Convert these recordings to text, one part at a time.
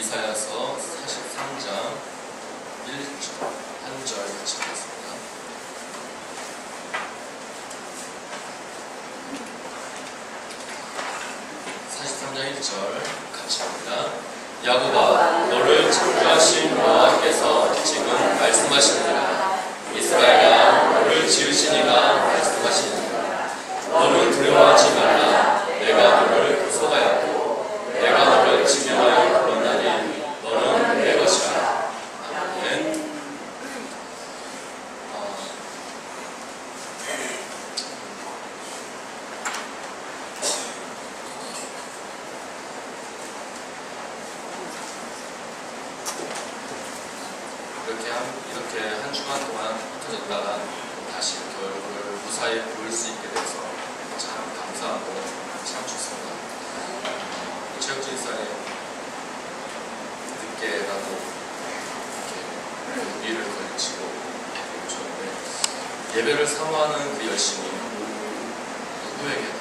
이사야서 43장 1절 한 절 같이 보겠습니다. 43장 1절 같이 봅니다. 야곱아, 너를 창조하신 여호와께서 지금 말씀하시느니라. 이스라엘아, 너를 지으신 이가 말씀하시느니라. 너는 두려워하지 말라. 내가 너를 구속하였고 내가 너를 지명하여 불렀나니 너는 내 것이라. 아멘. 이렇게 한 주간 동안 흩어졌다가 다시 이렇게 얼굴을 무사히 보일 수 있게 돼서 참 감사하고 참 좋습니다. 체육진사에 늦게라도 이렇게 위를 걸치고 오셨는데 예배를 사모하는 그 열심이 누구에게나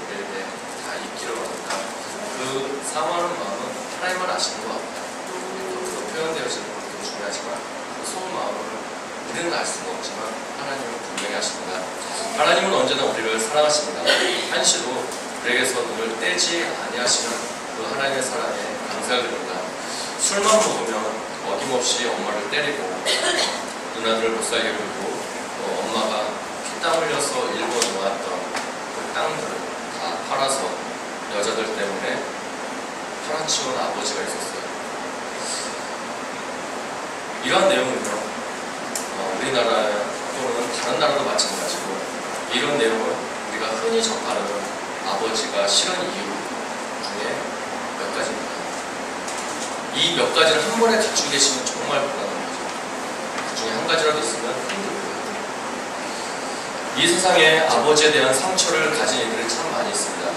우리에게 다 있기를 원합니다. 그 사모하는 마음은 하나님만 아시는 것 같아요. 겉으로 표현되어지는 것도 중요하지만 그 속은 마음을 우리는 알 수가 없지만 하나님은 분명히 아십니다. 하나님은 언제나 우리를 사랑하십니다. 한시도 우리에게서 눈을 떼지 아니하시는 그 하나님의 사랑에 감사를 드립니다. 술만 먹으면 어김없이 엄마를 때리고 누나들을 못 살게 굴고 또 엄마가 피땀 흘려서 일궈 놓았던 그 땅들을 다 팔아서 여자들 때문에 팔아치운 아버지가 있었어요. 이런 내용은요, 우리나라 또는 다른 나라도 마찬가지고 이런 내용은 우리가 흔히 접하는 아버지가 싫은 이유 중에 몇 가지입니다. 이 몇 가지를 한 번에 갖추고 계시면 정말 불안한 거죠. 그 중에 한 가지라도 있으면 힘들고요. 이 세상에 아버지에 대한 상처를 가진 이들이 참 많이 있습니다.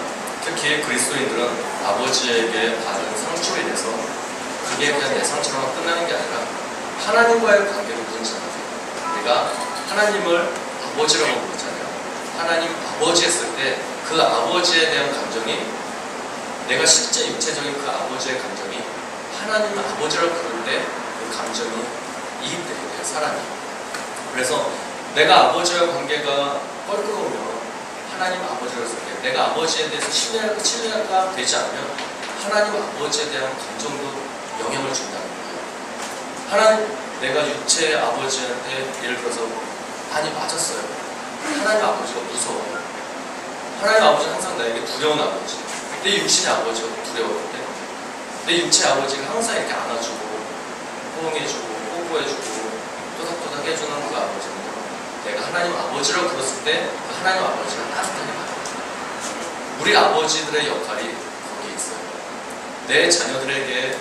특히 그리스도인들은 아버지에게 받은 상처에 대해서 그게 그냥 내 상처로만 끝나는 게 아니라 하나님과의 관계로 부르잖아요. 우리가 하나님을 아버지라고 부르잖아요. 하나님 아버지 했을 때 그 아버지에 대한 감정이 내가 실제 육체적인 그 아버지의 감정이 하나님 아버지라고 부를 때 그 감정이 이입되게 돼요, 사람이. 그래서 내가 아버지와 관계가 껄끄러우면 하나님 아버지라고 했을 때 내가 아버지에 대해서 신뢰가 되지 않으면 하나님 아버지에 대한 감정도 영향을 준다는 거예요. 하나님, 내가 육체의 아버지한테 예를 들어서 많이 맞았어요. 하나님 아버지가 무서워요. 하나님 아버지는 항상 나에게 두려운 아버지. 내 육신의 아버지가 두려웠는데 내 육체의 아버지가 항상 이렇게 안아주고 호응해주고 뽀뽀해주고 또닥또닥 해주는 그 아버지는 내가 하나님 아버지라고 불렀을 때 그 하나님 아버지가 따뜻하게 받아요. 우리 아버지들의 역할이 거기에 있어요. 내 자녀들에게,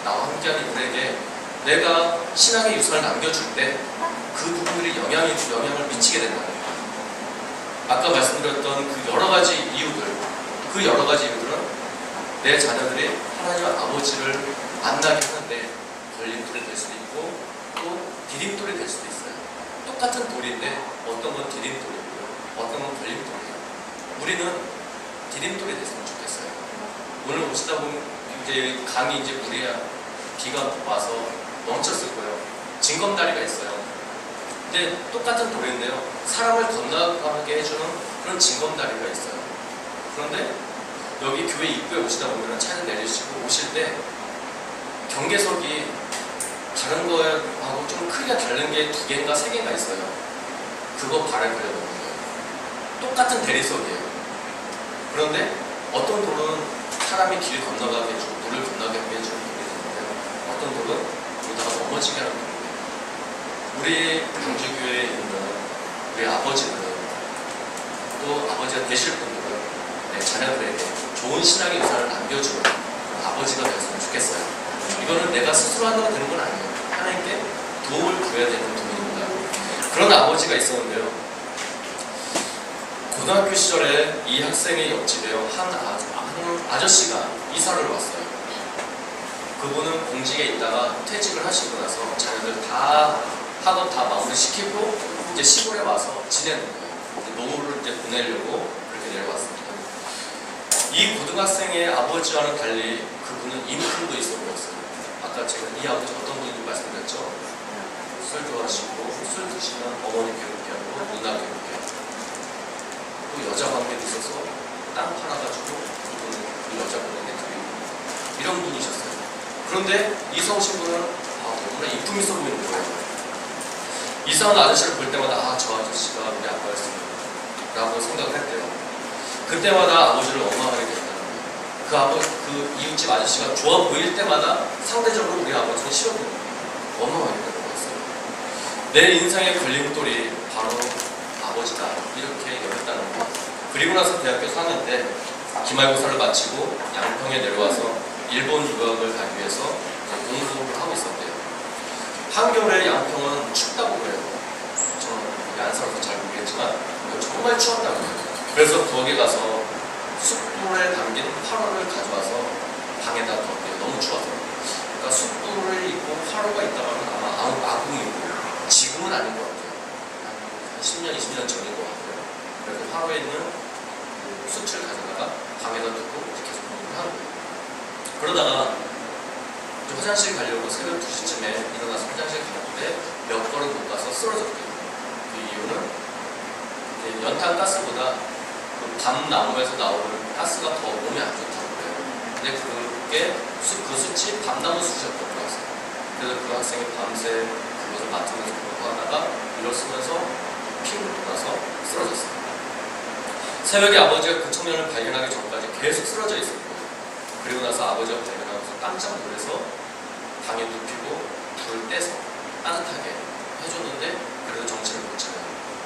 나와 함께하는 이들에게 내가 신앙의 유산을 남겨줄 때 그 부분들이 영향을 미치게 된다는 거예요. 아까 말씀드렸던 그 여러 가지 이유들, 그 여러 가지 이유들은 내 자녀들이 하나님 아버지를 만나게 하는데 걸림돌이 될 수도 있고 또 디딤돌이 될 수도 있어요. 똑같은 돌인데 어떤 건 디딤돌이고요, 어떤 건 걸림돌이에요. 우리는 디딤돌이 됐으면 좋겠어요. 오늘 오시다 보면 이제 강이 이제 물이 비가 와서 멈췄을 거예요. 징검다리가 있어요. 근데 똑같은 돌인데요, 사람을 건너가게 해주는 그런 징검다리가 있어요. 그런데 여기 교회 입구에 오시다 보면 차를 내리시고 오실 때 경계석이 다른 거하고 좀 크기가 다른 게 2개인가 3개인가 있어요. 그거 발에 걸려놓는 거예요. 똑같은 대리석이에요. 그런데 어떤 돌은 사람이 길 건너가게 해주고 물을 건너가게 해주는 돌이 있는데요, 어떤 돌은 그러다가 넘어지게 하는 돌이에요. 우리 강주교회에 있는 우리 아버지들은 또 아버지가 되실 분들은 내 자녀들에게 좋은 신앙의 유산을 남겨주는 아버지가 되었으면 좋겠어요. 이거는 내가 스스로 한다고 되는 건 아니에요. 하나님께 도움을 구해야 되는 부분입니다. 그런 아버지가 있었는데요, 고등학교 시절에 이 학생의 옆집에 한 아저씨가 이사를 왔어요. 그분은 공직에 있다가 퇴직을 하시고 나서 자녀들 다 학원 다 마무리 시키고 이제 시골에 와서 지내는 거예요. 노후를 이제 보내려고 그렇게 내려왔습니다. 이 고등학생의 아버지와는 달리 그분은 인품도 있어 보였어요. 아까 제가 이 아버지 어떤 분인지 말씀드렸죠. 술 좋아하시고 술 드시면 어머니 괴롭게 하고 누나 괴롭게 하고 또 여자 관계도 있어서 땅 팔아가지고 그 여자분에게 드리고 이런 분이셨어요. 그런데 이성신 분은 너무나 인품 있어 보이는 거예요. 이상한 아저씨를 볼 때마다 저 아저씨가 우리 아빠였습니다 라고 생각을 했대요. 그때마다 아버지를 원망하게 됐다는 거예요. 그 이웃집 아저씨가 좋아 보일 때마다 상대적으로 우리 아버지는 싫어 보이는 거예요. 원망하게 되는 거였어요. 내 인생의 걸림돌이 바로 아버지다 이렇게 여겼다는 거예요. 그리고 나서 대학교 4학년 때 기말고사를 마치고 양평에 내려와서 일본 유학을 가기 위해서 공부를 하고 있었대요. 한겨울에 양평은 춥다고 그래요. 저는 안 살아서 잘 모르겠지만 정말 추웠다고 해요. 그래서 거기 가서 숯불에 담긴 화로를 가져와서 방에다 뒀대요. 너무 추워서. 그러니까 숯불을 입고 화로가 있다면 아마 아궁이고 지금은 아닌 것 같아요. 한 10년, 20년 전인 것 같아요. 그래서 화로에 있는 숯을 가져다가 방에다 두고 계속 공부를 하는 거예요. 그러다가 화장실 가려고 새벽 2시쯤에 일어나서 화장실 가는데 몇 걸음 못 가서 쓰러졌대요. 그 이유는 연탄 가스보다 그 밤나무에서 나오는 가스가 더 몸에 안 좋다고 그래요. 근데 그게 그 숯이 밤나무 숯이었던 거였어요. 그래서 그 학생이 밤새 그것을 맡으면서 공부하다가 일어서면서 피를 돌아서 쓰러졌어요. 새벽에 아버지가 그 청년을 발견하기 전까지 계속 쓰러져 있었고 그리고 나서 아버지가 발견하면서 깜짝 놀라서 방에 눕히고 불을 떼서 따뜻하게 해줬는데 그래도 정신을 못 차려요.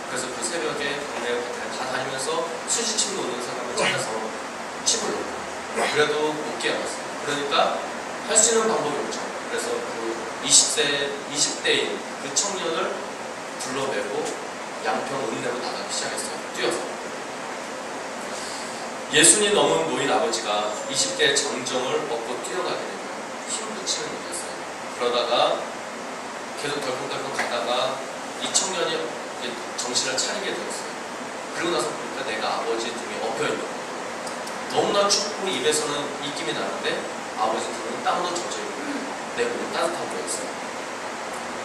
그래서 그 새벽에 동네 다 다니면서 수지침 놓는 사람을 찾아서 침을 놓고 그래도 못 깨어났어요. 그러니까 할 수 있는 방법이 없죠. 그래서 그 20대인 그 청년을 불러내고 양평 읍내로 나가기 시작했어요. 뛰어서. 예순이 넘은 노인 아버지가 20대의 정정을 얻고 뛰어가게 되고 힘붙이는 일이었어요. 그러다가 계속 덜컹덜컹 가다가 이 청년이 정신을 차리게 되었어요. 그리고 나서 보니까 내가 아버지 등에 엎여있는 거예요. 너무나 춥고 입에서는 입김이 나는데 아버지 등은 땀으로 젖어있고 내 몸은 따뜻한 거였어요.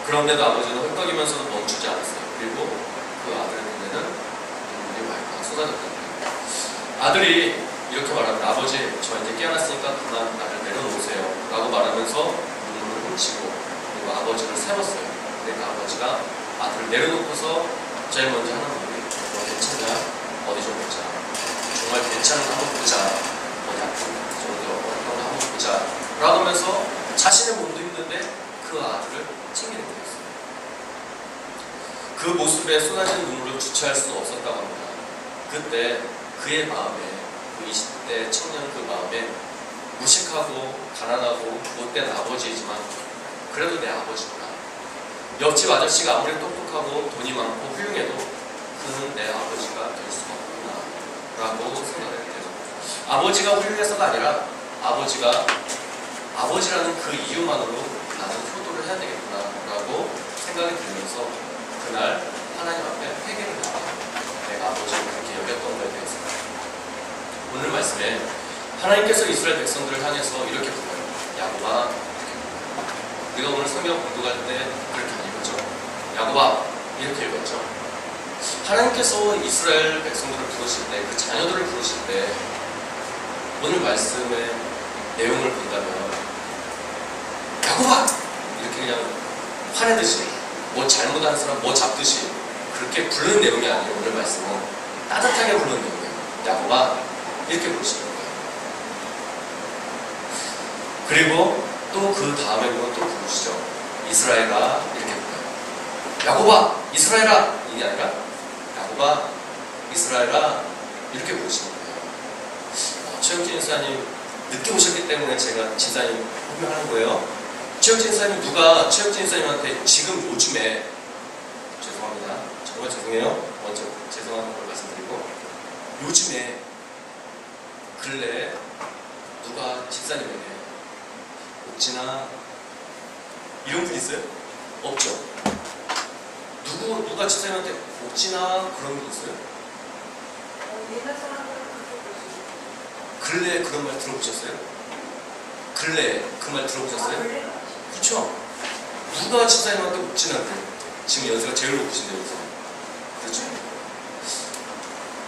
그런데도 아버지는 헐떡이면서도 멈추지 않았어요. 그리고 그 아들의 눈에는 눈물이 왈칵 쏟아졌던 거예요. 아들이 이렇게 말합니다. 아버지, 저 이제 깨어났으니까 그만 나를 내려놓으세요 라고 말하면서 눈물을 훔치고 그리고 아버지를 세웠어요. 그러니까 아버지가 아들을 내려놓고서 제일 먼저 하는 말이 너 괜찮냐? 어디 좀 보자. 정말 괜찮은 거 한번 보자. 어디 아픈 정도 어떤 거 한번 보자 라고 하면서 자신의 몸도 힘든데 그 아들을 챙기는 거였어요. 그 모습에 쏟아지는 눈물을 주체할 수 없었다고 합니다. 그때 그의 마음에, 그 20대 청년 그 마음에 무식하고 가난하고 못된 아버지이지만 그래도 내 아버지구나. 옆집 아저씨가 아무리 똑똑하고 돈이 많고 훌륭해도 그는 내 아버지가 될 수가 없구나 라고 생각을 했대요. 아버지가 훌륭해서가 아니라 아버지가 아버지라는 그 이유만으로 나는 효도를 해야 되겠구나 라고 생각이 들면서 그날 하나님 앞에 회개를 했대요. 내가 아버지를 그렇게 여겼던 거에 대해서. 오늘 말씀에 하나님께서 이스라엘 백성들을 향해서 이렇게 불러요. 야곱아, 이렇게 불러요. 우리가 오늘 성경 공독할 때 그렇게 안 읽었죠. 야곱아, 이렇게 읽었죠. 하나님께서 이스라엘 백성들을 부르실 때, 그 자녀들을 부르실 때 오늘 말씀의 내용을 본다면 야곱아! 이렇게 그냥 화내듯이 뭐 잘못한 사람 뭐 잡듯이 그렇게 부르는 내용이 아니에요. 오늘 말씀은 따뜻하게 부르는 내용이에요. 야곱아, 이렇게 부르시는 거예요. 그리고 또 그 다음에 보면 또 부르시죠. 이스라엘아, 이렇게 불러요. 야곱아, 이스라엘아, 이게 아니라 야곱아, 이스라엘아, 이렇게 부르시는 거예요. 최혁진 인사님 늦게 오셨기 때문에 제가 진사님 호명하는 거예요. 최혁진 인사님 누가 최혁진 인사님한테 지금 요즘에 죄송합니다. 정말 죄송해요. 먼저 죄송한 걸 말씀드리고 요즘에 근래에 누가 집사님에게 옥진아 이런 분 있어요? 없죠? 누가 집사님한테 옥진아 그런 분 있어요? 옛날 사람들은 근래에 그런 말 들어보셨어요? 근래에 그 말 들어보셨어요? 그렇죠? 누가 집사님한테 옥진한테 지금 연세가 제일 높으신데 여기서 그렇죠?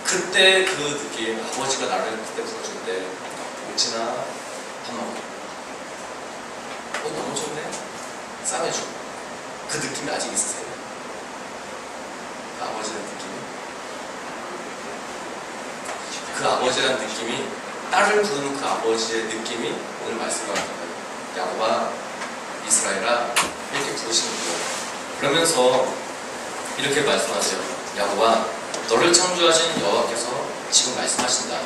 그때 그 느낌 아버지가 나를 그때 불러줄 때 옥진아 밥 먹어 너무 좋네 쌈해줘 그 느낌이 아직 있으세요? 그 아버지의 느낌이 그 아버지라는 느낌이 딸을 부르는 그 아버지의 느낌이 오늘 말씀하는 거예요. 야곱아 이스라엘아 이렇게 부르시는 거예요. 그러면서 이렇게 말씀하세요. 야곱아 너를 창조하신 여호와께서 지금 말씀하신다.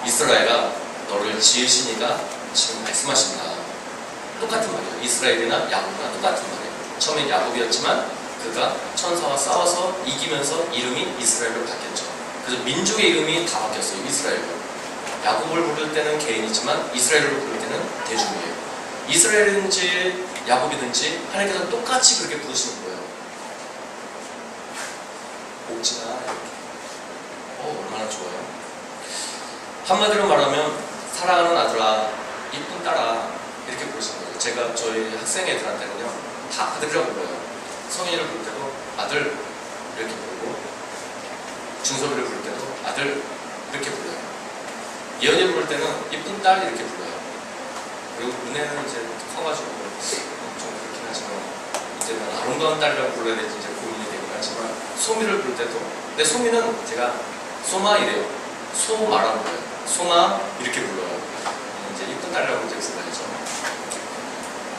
이스라엘아 너를 지으신 이가 지금 말씀하신다. 똑같은 말이에요. 이스라엘이나 야곱이나 똑같은 말이에요. 처음엔 야곱이었지만 그가 천사와 싸워서 이기면서 이름이 이스라엘로 바뀌었죠. 그래서 민족의 이름이 다 바뀌었어요. 이스라엘로. 야곱을 부를 때는 개인이지만 이스라엘을 부를 때는 대중이에요. 이스라엘이든지 야곱이든지 하나님께서 똑같이 그렇게 부르시는 거예요. 옥진아 이렇게. 얼마나 좋아요. 한마디로 말하면 사랑하는 아들아, 이쁜 딸아 이렇게 부르시는 거예요. 제가 저희 학생 애들한테는요 다 아들이라고 불러요. 성인이를 부를 때도 아들 이렇게 부르고 준섭이를 부를 때도 아들 이렇게 불러요. 예언이 부를 때는 이쁜 딸 이렇게 불러요. 그리고 은혜는 이제 커가지고 좀 그렇긴 하지만 이제는 아름다운 딸이라고 불러야 될지 이제 고민이 되긴 하지만 소미를 부를 때도 근데 소미는 제가 소마 이래요. 소마라고 불러요. 소마 이렇게 불러요. 이제 이쁜 딸이라고 이제 생각하죠.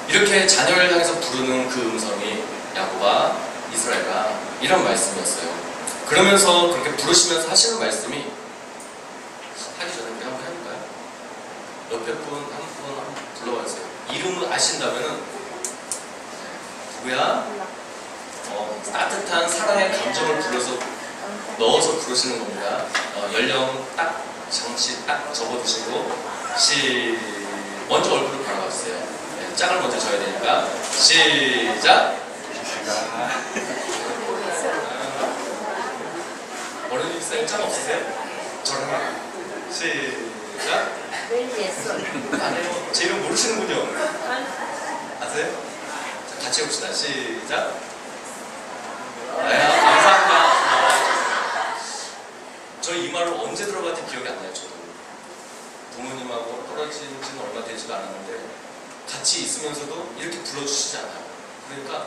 이렇게 자녀를 향해서 부르는 그 음성이 야곱아 이스라엘아 이런 말씀이었어요. 그러면서 그렇게 부르시면서 하시는 말씀이 하기 전에 우리 한번 해볼까요? 옆에 분 한 분 불러봐주세요. 이름을 아신다면은 누구야? 따뜻한 사랑의 감정을 불러서 넣어서 부르시는 겁니다. 연령 딱 장치 딱 접어두시고 먼저 얼굴을 바라봐주세요. 네, 짝을 먼저 져야 되니까 시작! 어른이 있어요? 짝 없으세요? 저랑 시작! 아니요, 제 이름 모르시는군요. 아세요? 자, 같이 해봅시다. 시작! 네, 감사합니다. 저 이 말을 언제 들어봤는지 기억이 안 나요, 저도. 부모님하고 떨어진 지는 얼마 되지도 않았는데 같이 있으면서도 이렇게 불러주시지 않아요. 그러니까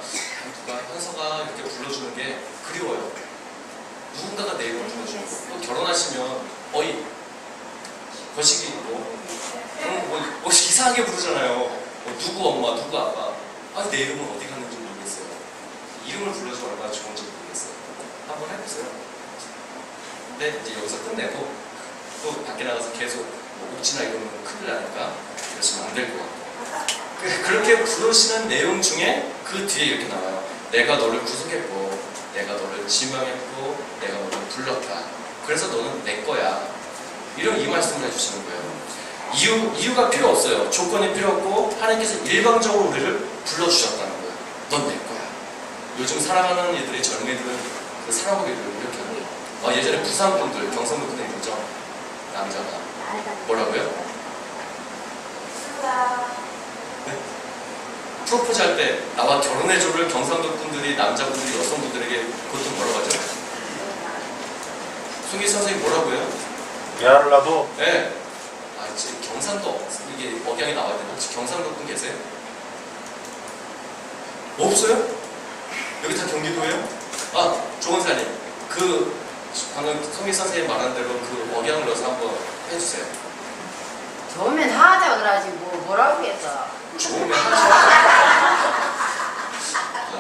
누가 현서가 이렇게 불러주는 게 그리워요. 누군가가 내 이름을 불러주는 거. 또 결혼하시면 어이, 거시기 뭐 이상하게 부르잖아요. 누구 엄마, 누구 아빠. 내 이름은 어디 갔는지 모르겠어요. 이름을 불러주면 얼마나 좋은지 모르겠어요. 한번 해보세요. 근데 이제 여기서 끝내고 또 밖에 나가서 계속 옥진아 이러면 큰일 나니까 그러시면 안 될 것 같고 그렇게 부르시는 내용 중에 그 뒤에 이렇게 나와요. 내가 너를 구속했고 내가 너를 지명했고 내가 너를 불렀다. 그래서 너는 내 거야. 이런 이 말씀을 해주시는 거예요. 이유가 필요 없어요. 조건이 필요 없고 하나님께서 일방적으로 우리를 불러주셨다는 거예요. 넌 내 거야. 요즘 사랑하는 애들이 젊은이들은 그 사랑하기를 이렇게 하는 거예요. 예전에 부산분들, 경상도분들 있죠? 남자가 뭐라고요? 네? 프로포즈 할 때 나와 결혼해줘를 경상도 분들이 남자분들이 여성분들에게 보통 뭐라고 하죠? 송희 선생님 뭐라고 해요? 야를 놔도? 네. 지금 경상도 이게 억양이 나와야 되나? 혹시 경상도 분 계세요? 없어요? 여기 다 경기도예요? 조원사님 방금 송희 선생님 말한 대로 그 억양을 넣어서 한번 해주세요. 좋으면 하자 그러지 뭐라고 했어. 좋으면 하자.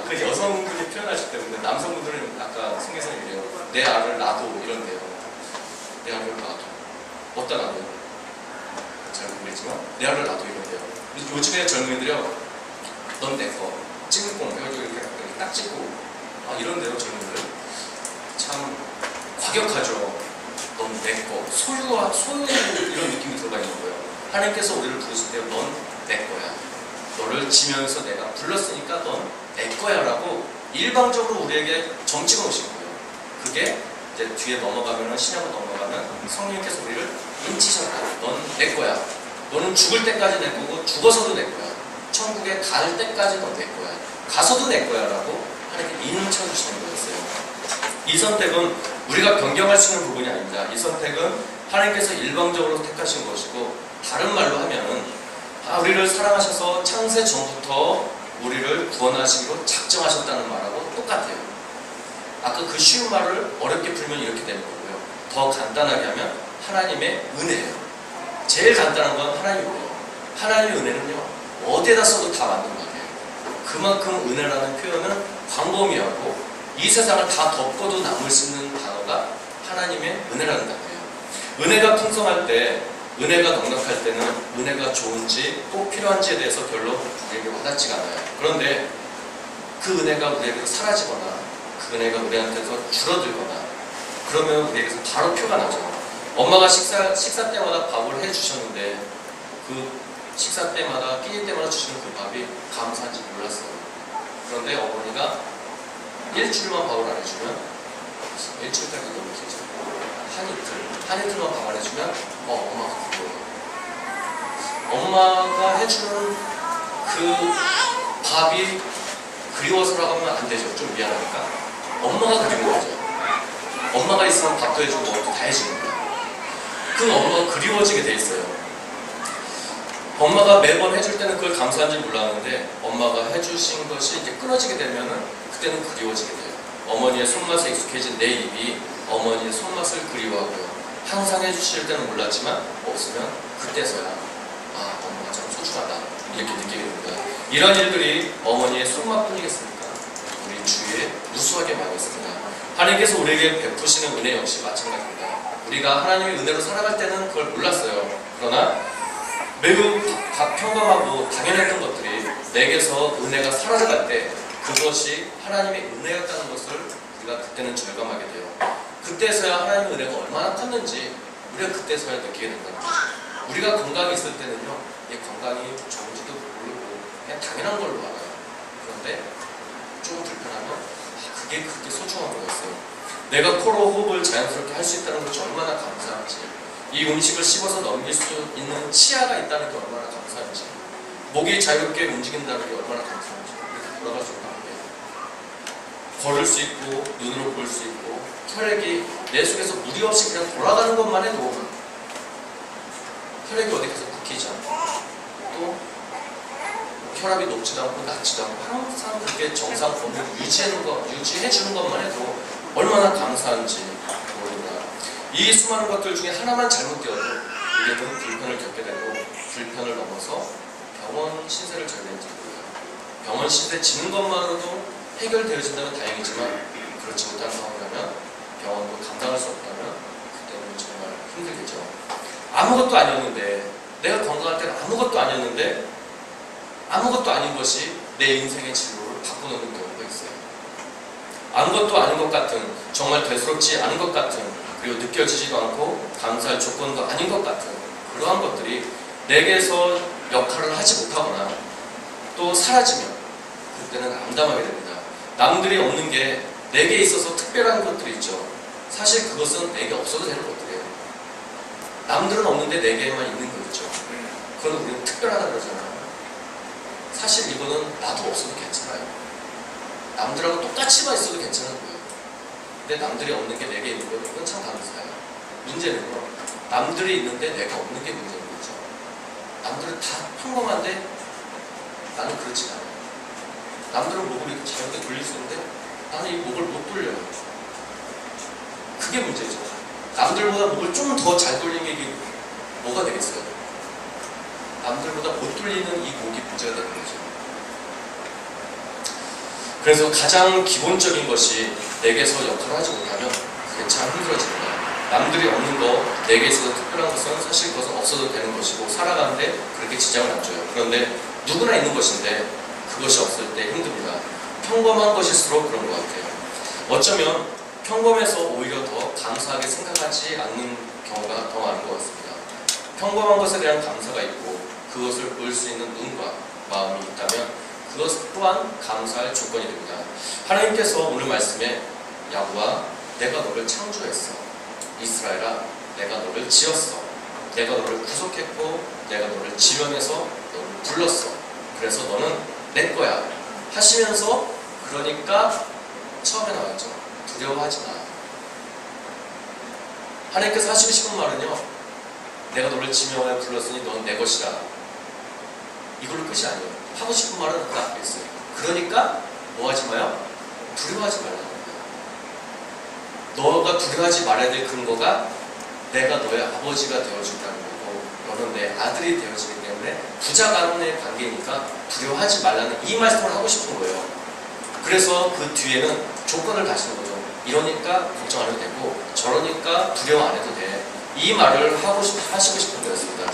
그 여성분이 표현하실 때 근데 남성분들은 아까 송희 선생님이래요. 내 아를 놔도 이런데요. 내 아를 놔도 어디다 놔둬요? 잘 모르겠지만 내 아를 놔도 이런데요. 요즘에 젊은이들이요. 넌 내 거. 찡꽁 해가지고 이렇게 딱 찍고 이런데요 젊은이들. 참 과격하죠. 넌 내 거. 소유 이런 느낌이 들어가 있는 거예요. 하나님께서 우리를 부르실 때 넌 내 거야. 너를 지면서 내가 불렀으니까 넌 내 거야 라고 일방적으로 우리에게 점찍어 놓으신 거예요. 그게 이제 뒤에 넘어가면은 신약으로 넘어가면 성령님께서 우리를 인치셔라. 넌 내 거야. 너는 죽을 때까지 내 거고 죽어서도 내 거야. 천국에 갈 때까지 넌 내 거야. 가서도 내 거야 라고 하나님께 인쳐주시는 거였어요. 이 선택은 우리가 변경할 수 있는 부분이 아닙니다. 이 선택은 하나님께서 일방적으로 택하신 것이고, 다른 말로 하면은 우리를 사랑하셔서 창세 전부터 우리를 구원하시기로 작정하셨다는 말하고 똑같아요. 아까 그 쉬운 말을 어렵게 풀면 이렇게 되는 거고요. 더 간단하게 하면 하나님의 은혜예요. 제일 간단한 건 하나님의 은혜예요. 하나님의 은혜는요, 어디에다 써도 다 맞는 거예요. 그만큼 은혜라는 표현은 광범위하고 이 세상을 다 덮고도 남을 수 있는 단어가 하나님의 은혜라는 단어예요. 은혜가 풍성할 때, 은혜가 넉넉할 때는 은혜가 좋은지 꼭 필요한지에 대해서 별로 우리에게 와닿지가 않아요. 그런데 그 은혜가 우리에게서 사라지거나 그 은혜가 우리한테서 줄어들거나 그러면 우리에게서 바로 표가 나죠. 엄마가 식사 때마다 밥을 해주셨는데 그 식사 때마다 끼니 때마다 주시는 그 밥이 감사한지 몰랐어요. 그런데 어머니가 일주일만 밥을 안 해주면, 일주일까지 너무 길죠. 한 이틀만 밥 안 해주면 엄마가 그거예요. 엄마가 해주는 그 밥이 그리워서라고 하면 안 되죠. 좀 미안하니까. 엄마가 그리운 거죠. 엄마가 있으면 밥도 해주고 뭐도 다 해주는 거예요. 그 엄마가 그리워지게 돼 있어요. 엄마가 매번 해줄 때는 그걸 감사한지 몰랐는데 엄마가 해주신 것이 이제 끊어지게 되면은 그때는 그리워지게 돼요. 어머니의 손맛에 익숙해진 내 입이 어머니의 손맛을 그리워하고요. 항상 해주실 때는 몰랐지만 없으면 그때서야 엄마가 참 소중하다 이렇게 느끼게 됩니다. 이런 일들이 어머니의 손맛뿐이겠습니까? 우리 주위에 무수하게 많이 있습니다. 하나님께서 우리에게 베푸시는 은혜 역시 마찬가지입니다. 우리가 하나님의 은혜로 살아갈 때는 그걸 몰랐어요. 그러나 매우 평범하고 당연했던 것들이 내게서 은혜가 사라져갈 때 그것이 하나님의 은혜였다는 것을 우리가 그때는 절감하게 돼요. 그때서야 하나님의 은혜가 얼마나 컸는지 우리가 그때서야 느끼게 된다. 우리가 건강이 있을 때는요, 이 건강이 좋은지도 모르고 그냥 당연한 걸로 알아요. 그런데 조금 불편하면 그게 그렇게 소중한 거였어요. 내가 코로 호흡을 자연스럽게 할 수 있다는 것이 얼마나 감사한지, 이 음식을 씹어서 넘길 수 있는 치아가 있다는 게 얼마나 감사한지, 목이 자유롭게 움직인다는 게 얼마나 감사한지 이렇게 돌아갈 수 있다는 게, 걸을 수 있고 눈으로 볼 수 있고 혈액이 내 속에서 무리 없이 그냥 돌아가는 것만 해도 혈액이 어디 가서 굽히지 않고 또 혈압이 높지도 않고 낮지도 않고 항상 그렇게 정상 범위를 유지해주는 것만 해도 얼마나 감사한지 모릅니다. 이 수많은 것들 중에 하나만 잘못되어도 우리는 불편을 겪게 되고 불편을 넘어서 병원 신세를 져야 되는지 몰라요. 병원 신세 지는 것만으로도 해결되어진다면 다행이지만 그렇지 못한 상황이라면 병원도 감당할 수 없다면 그때는 정말 힘들겠죠. 아무것도 아니었는데, 내가 건강할 때는 아무것도 아니었는데 아무것도 아닌 것이 내 인생의 진로를 바꿔놓는 경우가 있어요. 아무것도 아닌 것 같은, 정말 대수롭지 않은 것 같은, 그리고 느껴지지도 않고 감사할 조건도 아닌 것 같은 그러한 것들이 내게서 역할을 하지 못하거나 또 사라지면 그때는 암담하게 됩니다. 남들이 없는 게 내게 있어서 특별한 것들이 있죠. 사실 그것은 내게 없어도 되는 것들이에요. 남들은 없는데 내게만 있는 거 있죠. 그건 우리는 특별하다 그러잖아요. 사실 이거는 나도 없어도 괜찮아요. 남들하고 똑같이만 있어도 괜찮은 거예요. 근데 남들이 없는 게 내게 있는 건 이건 참 감사해요. 문제는요, 남들이 있는데 내가 없는 게 문제인 거죠. 남들은 다 평범한데 나는 그렇지 않아요. 남들은 목을 이렇게 자유롭게 돌릴 수 있는데 나는 이 목을 못 돌려요. 그게 문제죠. 남들보다 목을 좀 더 잘 돌리는 게 뭐가 되겠어요? 남들보다 못 돌리는 이 목이 문제가 되는 거죠. 그래서 가장 기본적인 것이 내게서 역할을 하지 못하면 그게 참 힘들어집니다. 남들이 없는 거, 내게 있어서 특별한 것은 사실 그것은 없어도 되는 것이고 살아가는데 그렇게 지장을 안 줘요. 그런데 누구나 있는 것인데 그것이 없을 때 힘듭니다. 평범한 것일수록 그런 것 같아요. 어쩌면 평범해서 오히려 더 감사하게 생각하지 않는 경우가 더 많은 것 같습니다. 평범한 것에 대한 감사가 있고 그것을 볼 수 있는 눈과 마음이 있다면 그것 또한 감사할 조건이 됩니다. 하나님께서 오늘 말씀에 야곱아 내가 너를 창조했어. 이스라엘아 내가 너를 지었어. 내가 너를 구속했고 내가 너를 지명해서 너를 불렀어. 그래서 너는 내 거야 하시면서, 그러니까 처음에 나왔죠. 두려워하지 마. 하나님께서 하시고 싶은 말은요, 내가 너를 지명하여 불렀으니 넌 내 것이다. 이걸로 끝이 아니에요. 하고 싶은 말은 딱 있어요. 그러니까 뭐 하지 마요? 두려워하지 말라는 거예요. 너가 두려워하지 말아야 될 근거가 내가 너의 아버지가 되어준다는 거고 너는 내 아들이 되어지기 때문에 부자 간의 관계니까 두려워하지 말라는 이 말씀을 하고 싶은 거예요. 그래서 그 뒤에는 조건을 다시는 거죠. 이러니까 걱정 안 해도 되고 저러니까 두려워 안 해도 돼. 이 말을 하시고 싶은 거였습니다.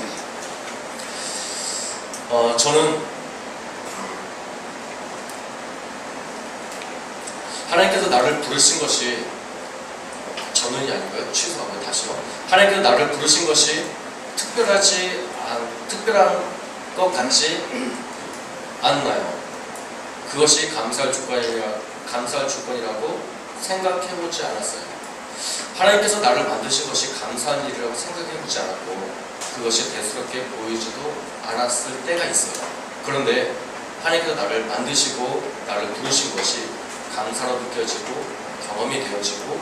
저는 하나님께서 나를 부르신 것이, 저는이 아니고요, 취소하고 다시요. 하나님께서 나를 부르신 것이 특별한 것 같지 않나요? 그것이 감사할 조건이라고 생각해보지 않았어요. 하나님께서 나를 만드신 것이 감사한 일이라고 생각해보지 않았고 그것이 대수롭게 보이지도 않았을 때가 있어요. 그런데 하나님께서 나를 만드시고 나를 부르신 것이 감사로 느껴지고 경험이 되어지고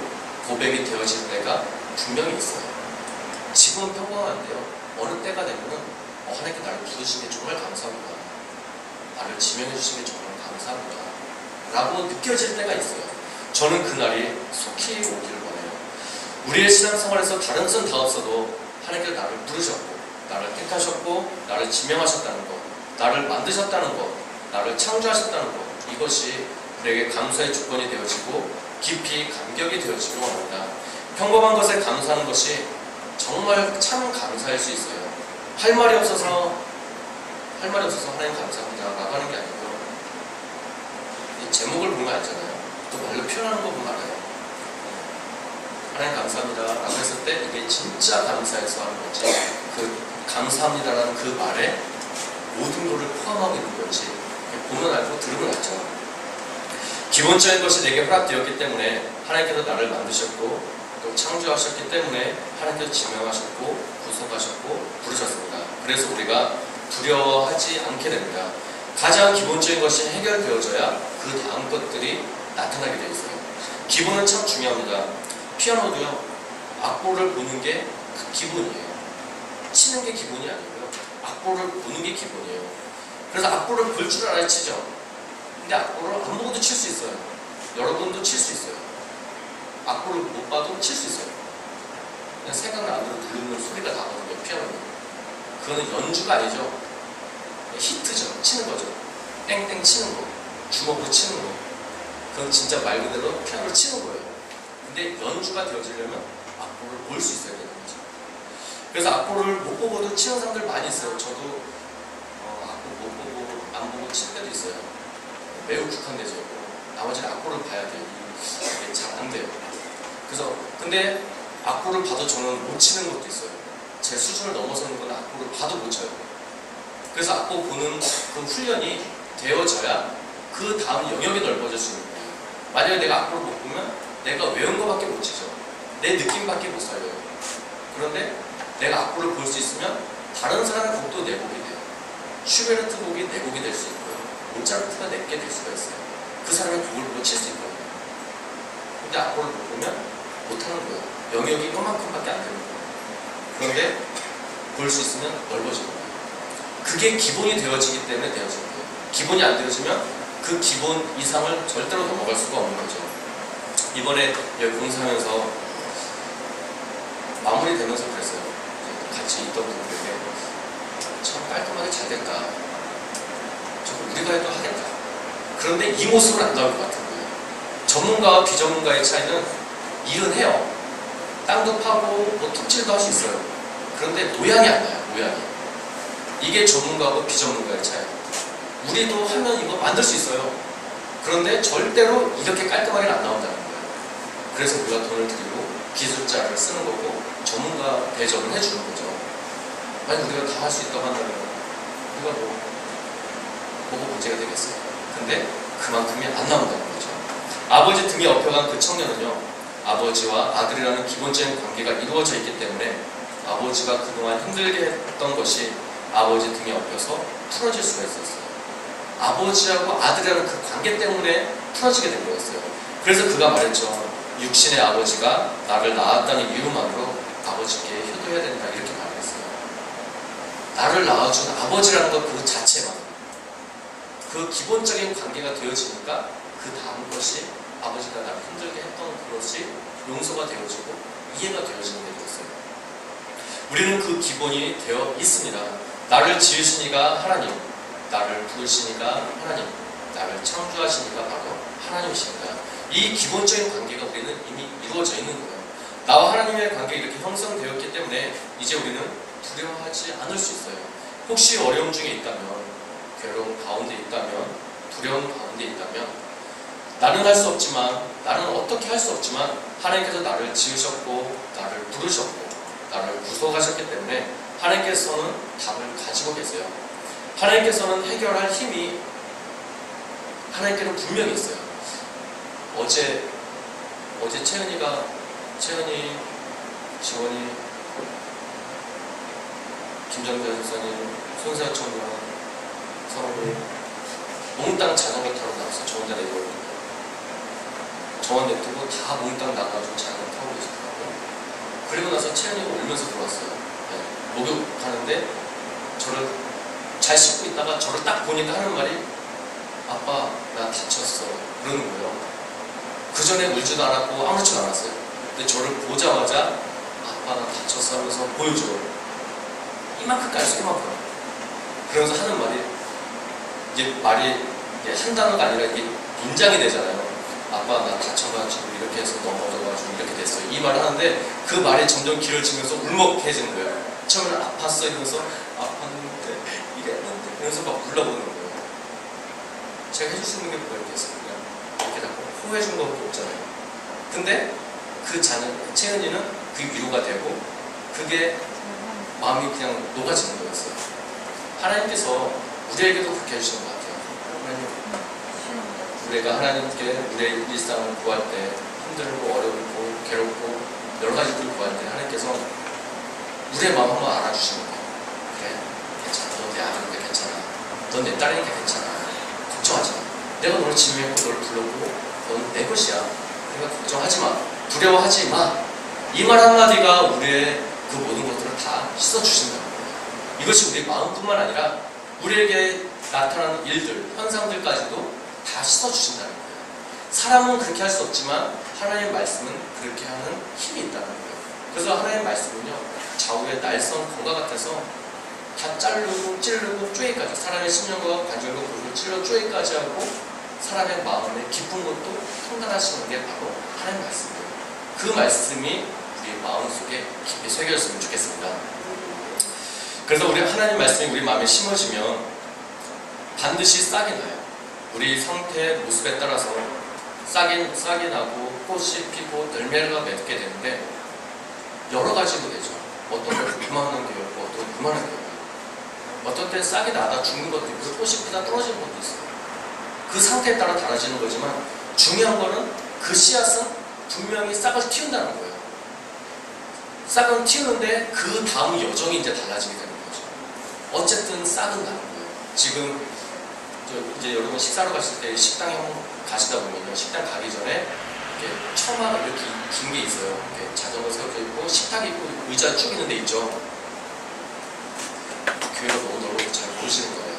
고백이 되어질 때가 분명히 있어요. 지금은 평범한데요, 어느 때가 되면은 하나님께 나를 부르신 게 정말 감사합니다, 나를 지명해 주신 게 정말 감사합니다 라고 느껴질 때가 있어요. 저는 그날이 속히 오기를 원해요. 우리의 신앙생활에서 다른 뜻은 다 없어도 하나님께서 나를 부르셨고 나를 택하셨고 나를 지명하셨다는 것, 나를 만드셨다는 것, 나를 창조하셨다는 것, 이것이 우리에게 감사의 조건이 되어지고 깊이 감격이 되어지길 원합니다. 평범한 것에 감사하는 것이 정말 참 감사할 수 있어요. 할 말이 없어서 하나님 감사합니다 라고 하는 게 아니고, 이 제목을 보면 알잖아요. 또 말로 표현하는 거 보면 알아요. 하나님 감사합니다 라고 했을 때 이게 진짜 감사해서 하는 건지, 그 감사합니다라는 그 말에 모든 것을 포함하고 있는 건지 보면 알고 들으면 알죠. 기본적인 것이 내게 허락되었기 때문에 하나님께서 나를 만드셨고 또 창조하셨기 때문에 하나님께서 지명하셨고 구속하셨고 부르셨습니다. 그래서 우리가 두려워하지 않게 됩니다. 가장 기본적인 것이 해결되어져야 그 다음 것들이 나타나게 되어 있어요. 기본은 참 중요합니다. 피아노도요, 악보를 보는 게 그 기본이에요. 치는 게 기본이 아니고요, 악보를 보는 게 기본이에요. 그래서 악보를 볼 줄 알아야 치죠. 근데 악보를 안 보고도 칠 수 있어요. 여러분도 칠 수 있어요. 악보를 못 봐도 칠 수 있어요. 그냥 생각을 안으로 들리는 소리가 나거든요, 피아노는. 그거는 연주가 아니죠. 히트죠. 치는 거죠. 땡땡 치는 거. 주먹으로 치는 거. 그건 진짜 말 그대로 피아노를 치는 거예요. 근데 연주가 되어지려면 악보를 볼 수 있어야 되는 거죠. 그래서 악보를 못 보고도 치는 사람들 많이 있어요. 저도 악보 못 보고 안 보고 칠 때도 있어요. 매우 국한되죠. 나머지는 악보를 봐야 돼요. 이게 잘 안 돼요. 그래서 근데 악보를 봐도 저는 못 치는 것도 있어요. 제 수준을 넘어서는 건 악보를 봐도 못 쳐요. 그래서 악보 보는 그 훈련이 되어져야 그 다음 영역이 넓어질 수 있는 거예요. 만약에 내가 악보를 못 보면 내가 외운 거밖에 못 치죠. 내 느낌밖에 못 살려요. 그런데 내가 악보를 볼 수 있으면 다른 사람의 곡도 내 곡이 돼요. 슈베르트 곡이 내 곡이 될 수 있고요, 모차르트가 내게 될 수가 있어요. 그 사람의 곡을 보고 칠 수 있거든요. 근데 악보를 못 보면 못하는 거예요. 영역이 요만큼밖에 안 되는 거예요. 그런데 볼 수 있으면 넓어지는 거예요. 그게 기본이 되어지기 때문에 되어지는 거예요. 기본이 안 되어지면 그 기본 이상을 절대로 넘어갈 수가 없는 거죠. 이번에 여기 공사하면서 마무리되면서 그랬어요. 같이 있던 분들에게 참 깔끔하게 잘 됐다. 저거 우리가 해도 하겠다. 그런데 이 모습을 안 나올 것 같은 거예요. 전문가와 비전문가의 차이는 일은 해요. 땅도 파고 뭐 톱질도 할 수 있어요. 그런데 모양이 안 나요. 모양이. 이게 전문가하고 비전문가의 차이예요. 우리도 하면 이거 만들 수 있어요. 그런데 절대로 이렇게 깔끔하게 안 나온다는 거예요. 그래서 우리가 돈을 들이고 기술자를 쓰는 거고 전문가 대접을 해주는 거죠. 만약 우리가 다 할 수 있다고 한다면 우리가 뭐가 문제가 되겠어요. 근데 그만큼이 안 나온다는 거죠. 아버지 등에 업혀간 그 청년은요, 아버지와 아들이라는 기본적인 관계가 이루어져 있기 때문에 아버지가 그동안 힘들게 했던 것이 아버지 등에 엎여서 풀어질 수가 있었어요. 아버지하고 아들이라는 그 관계 때문에 풀어지게 된 거였어요. 그래서 그가 말했죠. 육신의 아버지가 나를 낳았다는 이유만으로 아버지께 효도해야 된다, 이렇게 말했어요. 나를 낳아준 아버지라는 것 그 자체만, 그 기본적인 관계가 되어지니까 그 다음 것이 아버지가 나를 힘들게 했던 그것이 용서가 되어지고 이해가 되어지는 게 되었어요. 우리는 그 기본이 되어 있습니다. 나를 지으시니가 하나님, 나를 부르시니가 하나님, 나를 창조하시니가 바로 하나님이십니다. 이 기본적인 관계가 우리는 이미 이루어져 있는 거예요. 나와 하나님의 관계가 이렇게 형성되었기 때문에 이제 우리는 두려워하지 않을 수 있어요. 혹시 어려움 중에 있다면, 괴로움 가운데 있다면, 두려움 가운데 있다면, 나는 할 수 없지만, 나는 어떻게 할 수 없지만 하나님께서 나를 지으셨고 나를 부르셨고 나를 구속하셨기 때문에 하나님께서는 답을 가지고 계세요. 하나님께서는 해결할 힘이 하나님께는 분명히 있어요. 어제 채연이, 지원이, 김정자 집사님, 손세아 청년, 서로를 몽땅 자전거 타러 나와서 저 혼자 내려오거든요. 저만 냅두고 다 몽땅 나가지고 자전거 타고 계시더라고요. 그리고 나서 채연이가 울면서 들어왔어요. 네, 목욕하는데 저를 잘 씻고 있다가 저를 딱 보니까 하는 말이 아빠 나 다쳤어, 그러는 거예요. 그 전에 울지도 않았고 아무렇지도 않았어요. 근데 저를 보자마자 아빠 나 다쳤어 하면서 보여줘요. 이만큼 깔수 이만큼. 그러면서 하는 말이 이제 말이 한 단어가 아니라 이게 문장이 되잖아요. 아빠 나 다쳐가지고 이렇게 해서 넘어져가지고 이렇게 됐어요. 이 말을 하는데 그 말이 점점 길어지면서 울먹해지는 거예요. 처음에는 아팠어 이러면서 아팠는데 이랬는데 이러면서 막 불러보는 거예요. 제가 해줄 수 있는 게 뭐가 있겠습니까? 이렇게 자꾸 호해준 것밖에 없잖아요. 근데 그 채은이는 그 위로가 되고 그게 마음이 그냥 녹아지는 거였어요. 하나님께서 우리에게도 그렇게 해주시는 것 같아요. 우리가 하나님께 우리의 일상을 구할 때 힘들고 어렵고 괴롭고 여러 가지를 구할 때 하나님께서 우리의 마음 한번 알아주시는 거예요. 그래, 괜찮아. 너 내 아들인데 괜찮아. 넌 내 딸이니까 괜찮아. 걱정하지 마. 내가 너를 지명했고 너를 불렀고 너는 내 것이야. 그러니까 걱정하지 마. 두려워하지 마. 이 말 한마디가 우리의 그 모든 것들을 다 씻어주신다는 거예요. 이것이 우리의 마음뿐만 아니라 우리에게 나타나는 일들, 현상들까지도 다 씻어주신다는 거예요. 사람은 그렇게 할 수 없지만 하나님의 말씀은 그렇게 하는 힘이 있다는 거예요. 그래서 하나님의 말씀은요, 좌우의 날선 검과 같아서 다 자르고 찌르고 쪼개까지, 사람의 심령과 관절과 골을 찔러 쪼개까지 하고 사람의 마음의 깊은 것도 판단하시는 게 바로 하나님의 말씀이에요. 그 말씀이 우리 마음속에 깊이 새겨졌으면 좋겠습니다. 그래서 우리 하나님 말씀이 우리 마음에 심어지면 반드시 싹이 나요. 우리 상태, 모습에 따라서 싹이 나고 꽃이 피고 열매가 맺게 되는데 여러 가지로 되죠. 어떤 건 그만한 게 있고 어떤 건 그만한 게 있고 어떤 때는 싹이 나다 죽는 것도 있고 꽃이 피다 떨어지는 것도 있어요. 그 상태에 따라 달라지는 거지만 중요한 거는 그 씨앗은 분명히 싹을 틔운다는 거예요. 싹은 틔우는데 그 다음 여정이 이제 달라지게 되는 거죠. 어쨌든 싹은 나는 거예요. 지금 이제 여러분 식사로 가실 때 식당에 한번 가시다 보면요, 식당 가기 전에 이렇게 처마가 이렇게 긴 게 있어요. 이렇게 자전거 세워져 있고 식탁이 있고 의자 쭉 있는 데 있죠. 교회가 너무 넓어서 잘 모르시는 거예요.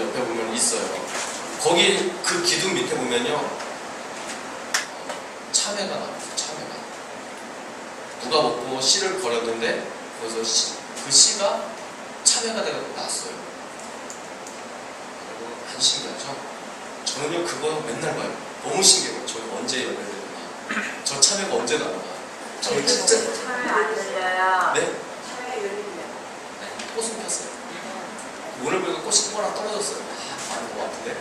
옆에 보면 있어요. 거기 그 기둥 밑에 보면요, 참외가 나왔어요. 참외가 누가 먹고 씨를 버렸는데 그래서 그 씨가 참외가 돼서 나왔어요. 안 신기하죠? 저는요 그거 맨날 봐요. 너무 신기해요. 저는 언제 열매를 내나, 저 참외가 언제 나오나. 저는 진짜 참외 안 열려요. 네? 참외 열리냐? 네, 꽃은 폈어요. 오늘 보니까 꽃이 뽀랑 떨어졌어요. 많은 것 같은데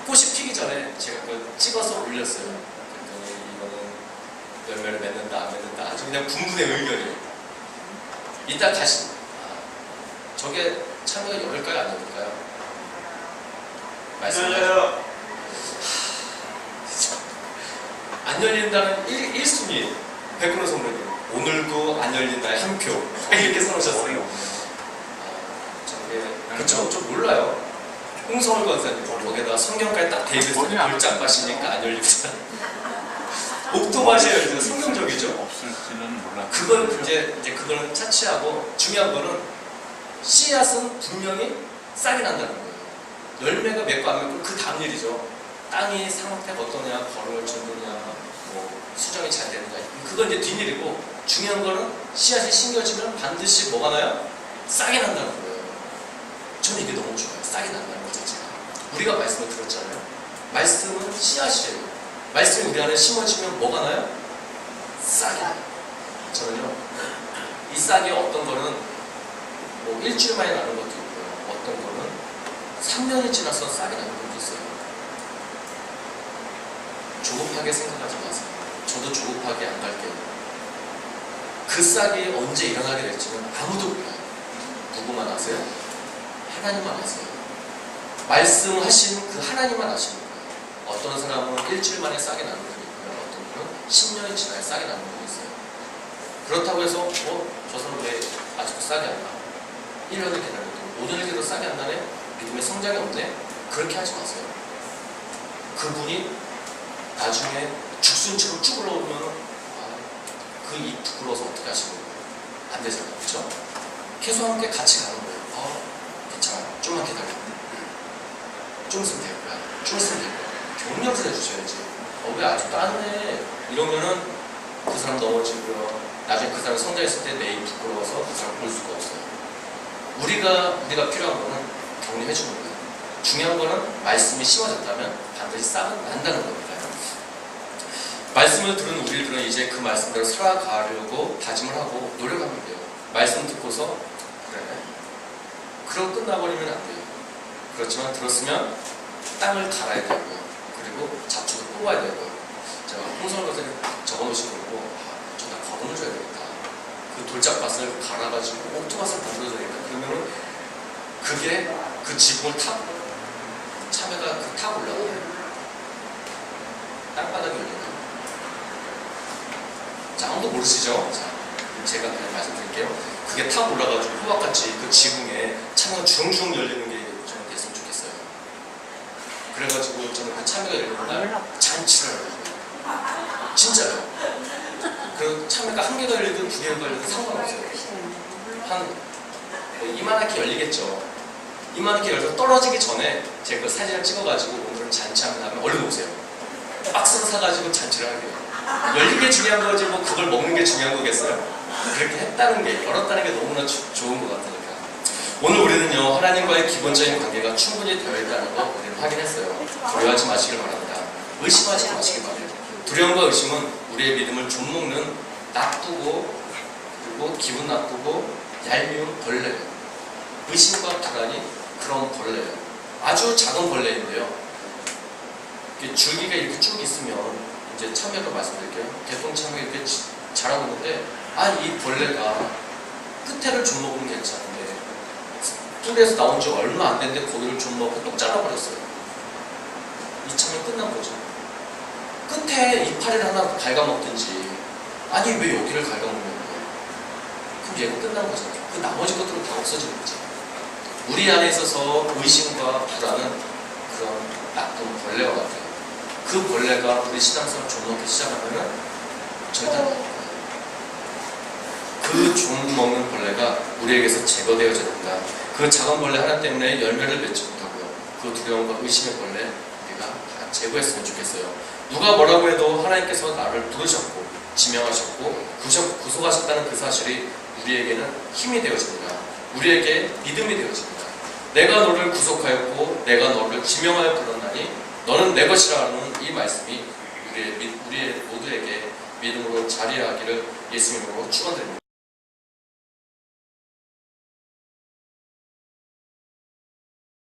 꽃이 피기 전에 제가 그걸 찍어서 올렸어요. 그랬더니 이거는 열매를 맺는다 안 맺는다 아주 그냥 분분의 의견이에요. 이따 다시 저게 참외가 열릴까요 안 열릴까요? 말씀하세요. 안 열린다는 1순위예요. 100% 선물이에요. 오늘도 안 열린 나의 한 표. 이렇게 써놓으셨어요. 그쪽 좀 몰라요. 홍서울 권사님 거기다 성경까지 딱 대입해서 돌짝밭이니까 안 열리잖아. 옥토밭이 열리죠. 성경적이죠. 없을지는 몰라. 그걸 이제 그거는 차치하고 중요한 거는 씨앗은 분명히 싹이 난다는 거예요. 열매가 맺고 안 맺고 그 다음 일이죠. 땅이 상태가 어떠냐, 거름을 주느냐, 뭐 수정이 잘 되느냐, 그건 이제 뒷일이고 중요한 거는 씨앗이 심겨지면 반드시 뭐가 나요? 싹이 난다는 거예요. 저는 이게 너무 좋아요. 싹이 난다는 것 자체가. 우리가 말씀을 들었잖아요. 말씀은 씨앗이에요. 말씀이 우리 안에 심어지면 뭐가 나요? 싹이 나요. 저는요, 이 싹이 어떤 거는 뭐 일주일 만에 나는 것도 있고요. 어떤 거는 3년이 지나서 싹이 나는 것도 있어요. 조급하게 생각하지 마세요. 저도 조급하게 안 갈게요. 그 싹이 언제 일어나게 될지는 아무도 몰라요. 누구만 아세요? 하나님만 아세요. 말씀하신 그 하나님만 아시는 거예요. 어떤 사람은 일주일 만에 싹이 나는 분이 있고요. 어떤 분은 10년이 지나야 싹이 나는 분이 있어요. 그렇다고 해서 저 사람 왜 아직도 싹이 안 나? 1년을 기다려도 5년을 기다려도 싹이 안 나네? 믿음의 성장이 없네? 그렇게 하지 마세요. 그분이 나중에 죽순처럼 쭉 올라오면 그 입 부끄러워서 어떻게 하시는 거예요? 안 되잖아요. 그렇죠? 계속 함께 같이 가는 거예요. 괜찮아. 좀만 기다려. 좀 있으면 될 거야. 좀 있으면 될 거야. 격려를 해주셔야지. 왜 아직도 안 해? 이러면은 그 사람 넘어지고요. 나중에 그 사람 성장했을 때 내 입 부끄러워서 그 사람 볼 수가 없어요. 우리가 필요한 거는 격려해 주는 거예요. 중요한 거는 말씀이 심어졌다면 반드시 싹은 난다는 겁니다. 말씀을 들은 우리들은 이제 그 말씀대로 살아가려고 다짐을 하고 노력하면 돼요. 말씀 듣고서 그래. 그럼 끝나버리면 안 돼요. 그렇지만 들었으면 땅을 갈아야 되고요. 그리고 잡초도 뽑아야 되고요. 제가 홍성을 것을 적어놓으신 거고 저다 거둬줘야 되겠다. 그 돌짝밭을 갈아가지고 옥토밭을 만들어줘야 되겠다. 그러면은 그게 그 지붕을 타고 참외가 탁 올라가요. 땅바닥이 열려요. 자, 아무도 모르시죠? 자, 제가 그냥 말씀드릴게요. 그게 탁 올라가지고 호박같이 그 지붕에 참외가 주렁주렁 열리는 게 저는 됐으면 좋겠어요. 그래가지고 저는 그 참외가 열리는 날 잔치를 하려고요. 진짜요. 그 참외가 한 개가 열리든 두 개가 열리든 상관없어요. 한 이만하게 열리겠죠. 이만하게 열려서 떨어지기 전에 제가 그 사진을 찍어가지고 오늘은 잔치하면 다음에 얼른 오세요. 박스를 사가지고 잔치를 하게요. 열린 게 중요한 거지 뭐 그걸 먹는 게 중요한 거겠어요? 그렇게 했다는 게, 열었다는 게 너무나 좋은 것 같으니까. 오늘 우리는요, 하나님과의 기본적인 관계가 충분히 되어 있다는 거 우리는 확인했어요. 두려워하지 마시길 바랍니다. 의심하지 마시길 바랍니다. 두려움과 의심은 우리의 믿음을 좀먹는 나쁘고 그리고 기분 나쁘고 얄미운 벌레예요. 의심과 불안이 그런 벌레예요. 아주 작은 벌레인데요. 줄기가 이렇게 쭉 있으면 이제 참외로 말씀드릴게요. 대통참외 이렇게 자라고 있는데 이 벌레가 끝에를 좀 먹으면 괜찮은데 뚝에서 나온 지 얼마 안 됐는데 거기를 좀 먹고 똑 잘라버렸어요. 이 참외 끝난 거죠. 끝에 이파리를 하나 갉아먹든지 왜 여기를 갉아먹는 거예요? 그럼 얘가 끝난 거잖아요. 그 나머지 것들은 다 없어지는 거죠. 우리 안에 있어서 의심과 불안은 그런 나쁜 벌레와 같아요. 그 벌레가 우리 신앙생활을 좀 먹기 시작하면은 절대 안 먹어요. 그 좀 먹는 벌레가 우리에게서 제거되어져야 된다. 그 작은 벌레 하나 때문에 열매를 맺지 못하고요. 그 두려움과 의심의 벌레 우리가 다 제거했으면 좋겠어요. 누가 뭐라고 해도 하나님께서 나를 부르셨고 지명하셨고 구속하셨다는 그 사실이 우리에게는 힘이 되어집니다. 우리에게 믿음이 되어집니다. 내가 너를 구속하였고 내가 너를 지명하여 불렀나니 너는 내 것이라 하는 이 말씀이 우리의 모두에게 믿음으로 자리하기를 예수님으로 축원드립니다.